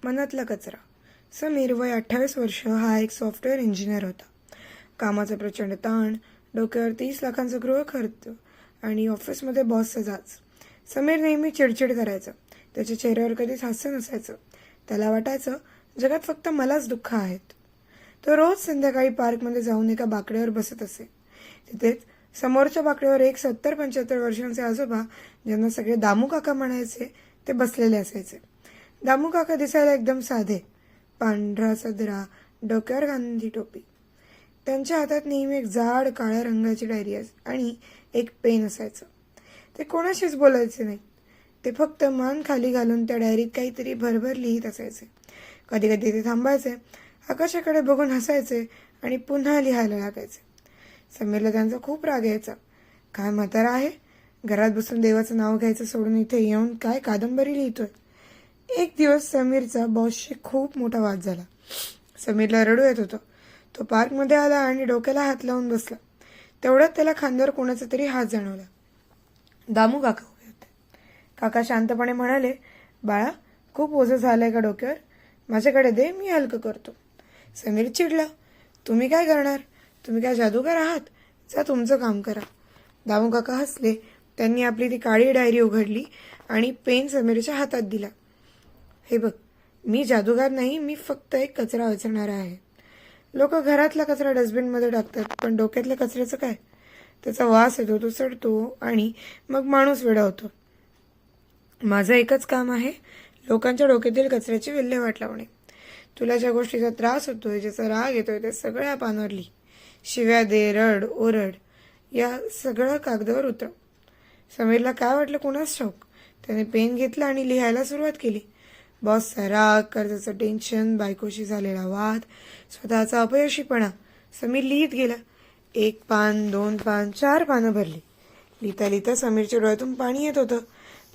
मनातला कचरा. समीर वय 28 वर्ष हा एक सॉफ्टवेअर इंजिनियर होता. कामाचा प्रचंड ताण, डोक्यावर 30 लाखांचा गृह खर्च आणि ऑफिसमध्ये बॉसचा जाच. समीर नेहमी चिडचिड करायचा. त्याच्या चेहऱ्यावर कधीच हास्य नसायचं. त्याला वाटायचं जगात फक्त मलाच दुःख आहेत. तो रोज संध्याकाळी पार्कमध्ये जाऊन एका बाकड्यावर बसत असे. तिथेच समोरच्या बाकड्यावर एक 70-75 वर्षांचे आजोबा, ज्यांना सगळे दामू काका म्हणायचे, ते बसलेले असायचे. दामू काका दिसायला एकदम साधे, पांढरा सदरा, डोक्यावर गांधी टोपी. त्यांच्या हातात नेहमी एक जाड काळ्या रंगाची डायरी आणि एक पेन असायचं. ते कोणाशीच बोलायचे नाही. ते फक्त मान खाली घालून त्या डायरीत काहीतरी भरभर लिहित असायचे. कधी कधी ते थांबायचे, आकाशाकडे बघून हसायचे आणि पुन्हा लिहायला लागायचे. समीरला त्यांचा खूप राग यायचा. काय म्हातारा आहे, घरात बसून देवाचं नाव घ्यायचं सोडून इथे येऊन काय कादंबरी लिहितोय. एक दिवस समीरचा बॉसशी खूप मोठा वाद झाला. समीरला रडू येत होतं. तो पार्कमध्ये आला आणि डोक्याला हात लावून बसला. तेवढ्यात त्याला खांद्यावर कोणाचा तरी हात जाणवला. दामू काका उभे होते. काका शांतपणे म्हणाले, बाळा, खूप ओझं झालंय का डोक्यावर? माझ्याकडे दे, मी हलकं करतो. समीर चिडला. तुम्ही काय करणार? तुम्ही काय जादूगार आहात? जा तुमचं काम करा. दामू काका हसले. त्यांनी आपली ती काळी डायरी उघडली आणि पेन समीरच्या हातात दिला. हे बघ, मी जादूगार नाही, मी फक्त एक कचरा उचलणारा आहे. लोक घरातला कचरा डस्टबिनमध्ये टाकतात, पण डोक्यातल्या कचऱ्याचं काय? त्याचा वास येतो, तो चढतो आणि मग माणूस वेडा होतो. माझं एकच काम आहे, लोकांच्या डोक्यातील कचऱ्याची विल्हेवाट लावणे. तुला ज्या गोष्टीचा त्रास होतोय, ज्याचा राग येतोय, ते सगळ्या पानावर लिही. शिव्या दे, रड, ओरड, या सगळं कागदावर उतरव. समीरला काय वाटलं कुणास ठाऊक. त्याने पेन घेतला आणि लिहायला सुरुवात केली. बॉसचा राग, कर्जाचं टेन्शन, बायकोशी झालेला वाद, स्वतःचा अपयशीपणा. समीर लिहित गेला. 1 पान, 2 पान, 4 पानं भरली. लिहिता लिहिता समीरच्या डोळ्यातून पाणी येत होतं.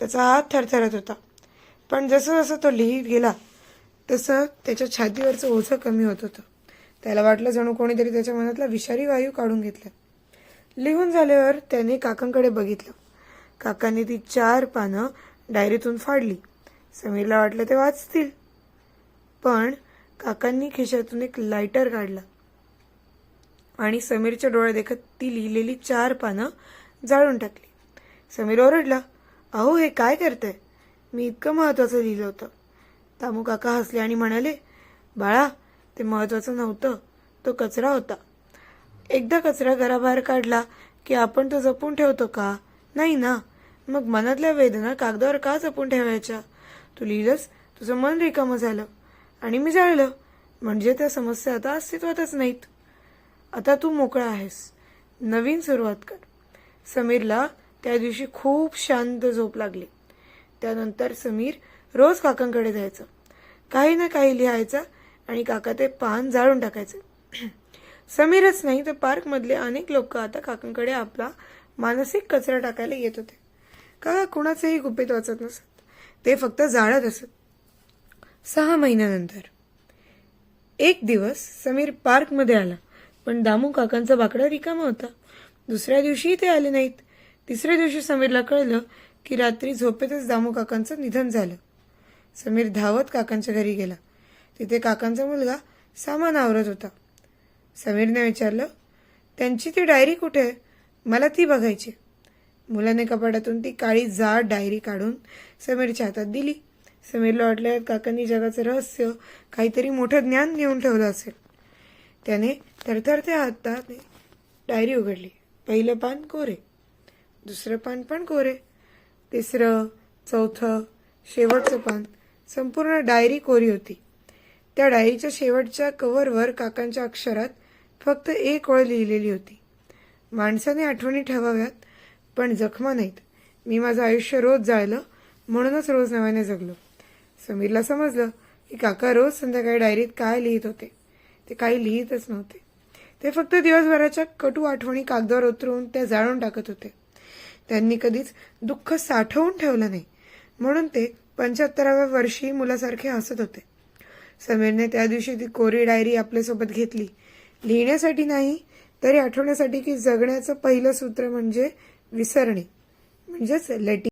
त्याचा हात थरथरत होता. पण जसं जसं तो लिहित गेला तसं त्याच्या छातीवरचं ओझं कमी होत होतं. त्याला वाटलं जणू कोणीतरी त्याच्या मनातला विषारी वायू काढून घेतला. लिहून झाल्यावर त्याने काकांकडे बघितलं. काकांनी ती 4 पानं डायरीतून फाडली. समीरला वाटलं ते वाचतील, पण काकांनी खिशातून एक लायटर काढला आणि समीरच्या डोळ्यात देखत ती लिहिलेली 4 पानं जाळून टाकली. समीर ओरडला, अहो, हे काय करताय? मी इतकं महत्वाचं लिहिलं होतं. दामू काका हसले आणि म्हणाले, बाळा, ते महत्वाचं नव्हतं, तो कचरा होता. एकदा कचरा घराबाहेर काढला की आपण तो जपून ठेवतो का? नाही ना. मग मनातल्या वेदना कागदावर का जपून ठेवायच्या? तू लिहिलंस, तुझं मन रिकामं झालं आणि मी जाळलं. म्हणजे त्या समस्या आता अस्तित्वातच नाहीत. आता तू मोकळा आहेस. नवीन सुरुवात कर. समीरला त्या दिवशी खूप शांत झोप लागली. त्यानंतर समीर रोज काकांकडे जायचं. काही ना काही लिहायचं आणि काका ते पान जाळून टाकायचे. समीरच नाही तर पार्कमधले अनेक लोक आता काकांकडे आपला मानसिक कचरा टाकायला येत होते. काका कुणाचेही गुपित वाचत नसत, ते फक्त जाळत असत. 6 महिन्यानंतर एक दिवस समीर पार्कमध्ये आला, पण दामू काकांचा बाकडा रिकामा होता. दुसऱ्या दिवशी ते आले नाहीत. तिसऱ्या दिवशी समीरला कळलं की रात्री झोपेतच दामू काकांचं निधन झालं. समीर धावत काकांच्या घरी गेला. तिथे काकांचा मुलगा सामान आवरत होता. समीरने विचारलं, त्यांची ती डायरी कुठे आहे? मला ती बघायची. मुलाने कपाटातून ती काळी जाड डायरी काढून समीरच्या हातात दिली. समीरला वाटलं काकांनी जगाचं रहस्य, काहीतरी मोठं ज्ञान घेऊन ठेवलं असेल. त्याने थरथरत्या हाताने डायरी उघडली. पहिलं पान कोरे, दुसरं पान पण कोरे, तिसरं, चौथं, शेवटचं पान. संपूर्ण डायरी कोरी होती. त्या डायरीच्या शेवटच्या कव्हरवर काकांच्या अक्षरात फक्त एक ओळ लिहिलेली होती. माणसाने आठवणी ठेवाव्यात, पण जखमा नाहीत. मी माझं आयुष्य रोज जाळलं, म्हणूनच रोज नव्याने जगलो. समीरला समजलं की काका रोज संध्याकाळी डायरीत काय लिहित होते. ते काही लिहितच नव्हते. ते फक्त दिवसभराच्या कटू आठवणी कागदावर उतरवून त्या जाळून टाकत होते. त्यांनी कधीच दुःख साठवून ठेवलं नाही, म्हणून ते 75व्या वर्षी मुलासारखे हसत होते. समीरने त्या दिवशी ती कोरी डायरी आपल्यासोबत घेतली. लिहिण्यासाठी नाही, तरी आठवण्यासाठी की जगण्याचं पहिलं सूत्र म्हणजे विसरणे, म्हणजेच लेटिंग